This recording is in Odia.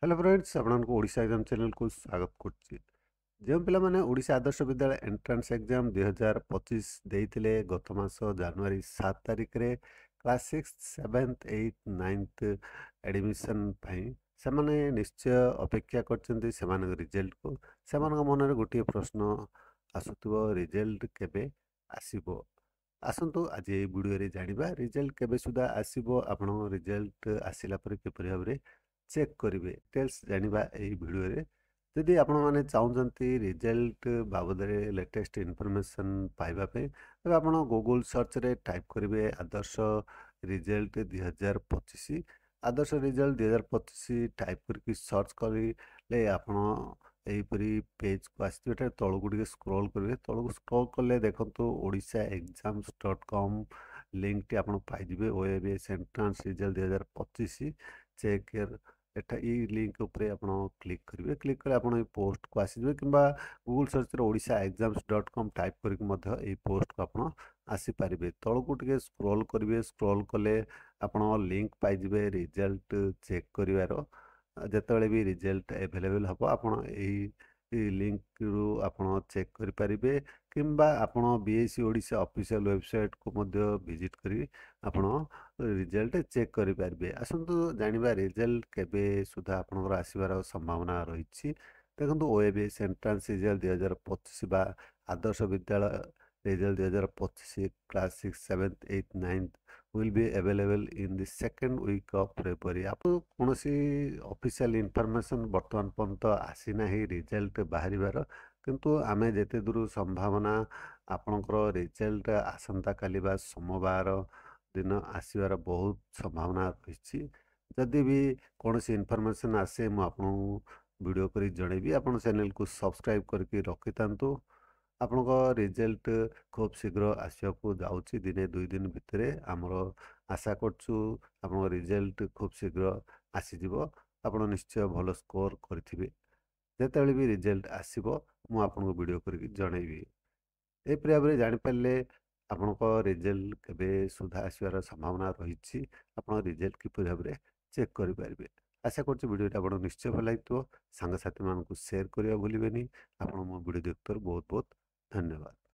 हेलो फ्रेंड्स ଆପଣଙ୍କୁ ଓଡ଼ିଶା ଏକ୍ଜାମ ଚ୍ୟାନେଲକୁ ସ୍ୱାଗତ କରୁଛି। ଯେଉଁ ପିଲାମାନେ ଓଡ଼ିଶା ଆଦର୍ଶ ବିଦ୍ୟାଳୟ ଏଣ୍ଟ୍ରାନ୍ସ ଏକ୍ଜାମ 2025 ଦେଇଥିଲେ ଗତ ମାସ ଜାନୁଆରୀ 7 ତାରିଖରେ class 6, 7th, 8th, 9th admission ପାଇଁ ସେମାନେ ନିଶ୍ଚୟ ଅପେକ୍ଷା କରିଛନ୍ତି ସେମାନଙ୍କ ରିଜଲ୍ଟକୁ। ସେମାନଙ୍କ ମନରେ ଗୋଟିଏ ପ୍ରଶ୍ନ ଆସୁଥିବ, ରିଜଲ୍ଟ କେବେ ଆସିବ? ଆସନ୍ତୁ ଆଜି ଏହି ଭିଡ଼ିଓରେ ଜାଣିବା ରିଜଲ୍ଟ କେବେ ସୁଦ୍ଧା ଆସିବ, ଆପଣଙ୍କ ରିଜଲ୍ଟ ଆସିଲା ପରେ କିପରି ଭାବରେ ଚେକ୍ କରିବେ, ଡିଟେଲ୍ସ ଜାଣିବା ଏହି ଭିଡ଼ିଓରେ। ଯଦି ଆପଣମାନେ ଚାହୁଁଛନ୍ତି ରିଜଲ୍ଟ ବାବଦରେ ଲେଟେଷ୍ଟ ଇନଫର୍ମେସନ୍ ପାଇବା ପାଇଁ, ତେବେ ଆପଣ ଗୁଗୁଲ୍ ସର୍ଚ୍ଚରେ ଟାଇପ୍ କରିବେ ଆଦର୍ଶ ରିଜଲ୍ଟ 2025। ଆଦର୍ଶ ରିଜଲ୍ଟ 2025 ଟାଇପ୍ କରିକି ସର୍ଚ୍ଚ କରିଲେ ଆପଣ ଏହିପରି ପେଜ୍କୁ ଆସିଥିବେ। ଏଠାରେ ତଳକୁ ଟିକେ ସ୍କ୍ରୋଲ୍ କରିବେ। ତଳକୁ ସ୍କ୍ରୋଲ୍ କଲେ ଦେଖନ୍ତୁ ଓଡ଼ିଶା ଏକ୍ଜାମ୍ସ.com ଲିଙ୍କଟି ଆପଣ ପାଇଯିବେ। OABS entrance result 2025 check year. ଏଇ ଲିଙ୍କ ଉପରେ ଆପଣ କ୍ଲିକ୍ କରିବେ। କ୍ଲିକ୍ କଲେ ଆପଣ ଏଇ ପୋଷ୍ଟକୁ ଆସିଯିବେ, କିମ୍ବା ଗୁଗୁଲ୍ ସର୍ଚ୍ଚରେ ଓଡ଼ିଶା ଏକ୍ଜାମ୍ସ.com ଟାଇପ୍ କରିକି ମଧ୍ୟ ଏଇ ପୋଷ୍ଟକୁ ଆପଣ ଆସିପାରିବେ। ତଳକୁ ଟିକେ ସ୍କ୍ରୋଲ୍ କରିବେ। ସ୍କ୍ରୋଲ୍ କଲେ ଆପଣ ଲିଙ୍କ ପାଇଯିବେ ରିଜଲ୍ଟ ଚେକ୍ କରିବାର। ଯେତେବେଳେ ବି ରିଜଲ୍ଟ ଆଭେଲେବଲ୍ ହେବ ଆପଣ ଏହି ଲିଙ୍କରୁ ଆପଣ ଚେକ୍ କରିପାରିବେ, କିମ୍ବା ଆପଣ BSc ଓଡ଼ିଶା ଅଫିସିଆଲ୍ ୱେବସାଇଟ୍କୁ ମଧ୍ୟ ଭିଜିଟ୍ କରି ଆପଣ ରିଜଲ୍ଟ ଚେକ୍ କରିପାରିବେ। ଆସନ୍ତୁ ଜାଣିବା ରିଜଲ୍ଟ କେବେ ସୁଦ୍ଧା ଆପଣଙ୍କର ଆସିବାର ସମ୍ଭାବନା ରହିଛି। ଦେଖନ୍ତୁ, OABS ଏଣ୍ଟ୍ରାନ୍ସ ରିଜଲ୍ଟ 2025 ବା ଆଦର୍ଶ ବିଦ୍ୟାଳୟ result 2025 class 6, 7th, 8th, 9th will be available in the second week of February। ଆପଣ କୌଣସି ଅଫିସିଆଲ ଇନଫର୍ମେସନ୍ ବର୍ତ୍ତମାନ ପର୍ଯ୍ୟନ୍ତ ଆସିନାହିଁ ରିଜଲ୍ଟ ବାହାରିବାର, କିନ୍ତୁ ଆମେ ଯେତେ ଦୂର ସମ୍ଭାବନା ଆପଣଙ୍କର ରିଜଲ୍ଟ ଆସନ୍ତାକାଲି ବା ସୋମବାର ଦିନ ଆସିବାର ବହୁତ ସମ୍ଭାବନା ରହିଛି। ଯଦି ବି କୌଣସି ଇନଫର୍ମେସନ୍ ଆସେ ମୁଁ ଆପଣଙ୍କୁ ଭିଡ଼ିଓ କରି ଜଣେଇବି। ଆପଣ ଚ୍ୟାନେଲକୁ ସବସ୍କ୍ରାଇବ୍ କରିକି ରଖିଥାନ୍ତୁ। ଆପଣଙ୍କ ରିଜଲ୍ଟ ଖୁବ୍ ଶୀଘ୍ର ଆସିବାକୁ ଯାଉଛି, ଦିନେ ଦୁଇ ଦିନ ଭିତରେ। ଆମର ଆଶା କରୁଛୁ ଆପଣଙ୍କ ରିଜଲ୍ଟ ଖୁବ୍ ଶୀଘ୍ର ଆସିଯିବ। ଆପଣ ନିଶ୍ଚୟ ଭଲ ସ୍କୋର କରିଥିବେ। ଯେତେବେଳେ ବି ରିଜଲ୍ଟ ଆସିବ ମୁଁ ଆପଣଙ୍କୁ ଭିଡ଼ିଓ କରିକି ଜଣେଇବି। ଏପରି ଭାବରେ ଜାଣିପାରିଲେ ଆପଣଙ୍କ ରିଜଲ୍ଟ କେବେ ସୁଦ୍ଧା ଆସିବାର ସମ୍ଭାବନା ରହିଛି, ଆପଣ ରିଜଲ୍ଟ କିପରି ଭାବରେ ଚେକ୍ କରିପାରିବେ। ଆଶା କରୁଛି ଭିଡ଼ିଓଟା ଆପଣଙ୍କୁ ନିଶ୍ଚୟ ଭଲ ଲାଗିଥିବ। ସାଙ୍ଗସାଥିମାନଙ୍କୁ ସେୟାର କରିବା ଭୁଲିବେନି। ଆପଣ ମୋ ଭିଡ଼ିଓ ଦେଖୁଥିବାରୁ ବହୁତ ବହୁତ ଧନ୍ୟବାଦ।